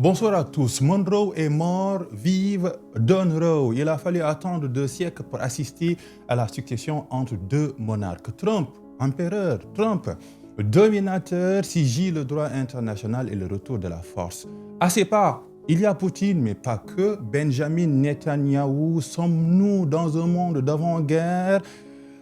Bonsoir à tous. Monroe est mort, vive Don Roe. Il a fallu attendre 2 siècles pour assister à la succession entre deux monarques. Trump, empereur, Trump, dominateur, sigille le droit international et le retour de la force. À ses pas, il y a Poutine, mais pas que. Benjamin Netanyahou, sommes-nous dans un monde d'avant-guerre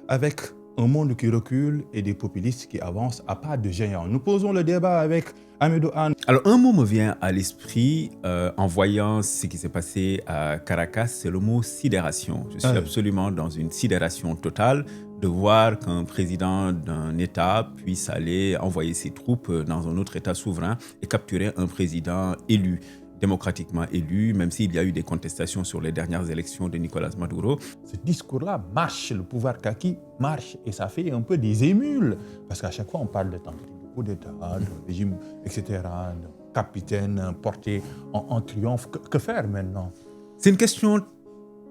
avec un monde qui recule et des populistes qui avancent à pas de géant? Nous posons le débat avec Amadou Anne. Alors, un mot me vient à l'esprit en voyant ce qui s'est passé à Caracas, c'est le mot sidération. Je suis absolument dans une sidération totale de voir qu'un président d'un État puisse aller envoyer ses troupes dans un autre État souverain et capturer un président élu, démocratiquement élu, même s'il y a eu des contestations sur les dernières élections de Nicolás Maduro. Ce discours-là marche, le pouvoir kaki marche, et ça fait un peu des émules, parce qu'à chaque fois on parle de tentative de coup d'État, de régime, etc., de capitaine porté en triomphe. Que faire maintenant? C'est une question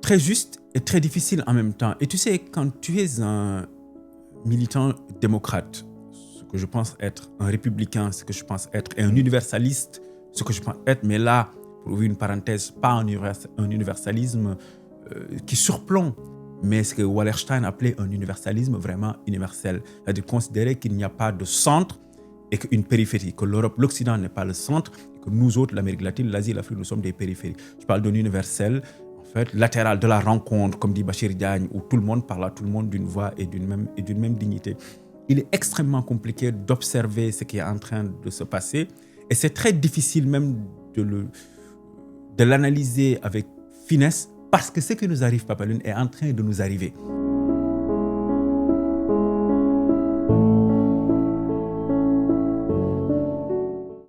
très juste et très difficile en même temps. Et tu sais, quand tu es un militant démocrate, ce que je pense être un républicain, ce que je pense être un universaliste, ce que je pense être, mais là, pour ouvrir une parenthèse, pas un universalisme qui surplombe, mais ce que Wallerstein appelait un universalisme vraiment universel. C'est-à-dire considérer qu'il n'y a pas de centre et qu'une périphérie, que l'Europe, l'Occident n'est pas le centre, et que nous autres, l'Amérique latine, l'Asie, l'Afrique, nous sommes des périphéries. Je parle d'un universel, en fait, latéral de la rencontre, comme dit Bachir Diagne, où tout le monde parle à tout le monde d'une voix et d'une même dignité. Il est extrêmement compliqué d'observer ce qui est en train de se passer, et c'est très difficile même de l'analyser avec finesse, parce que ce qui nous arrive, Papa Lune, est en train de nous arriver.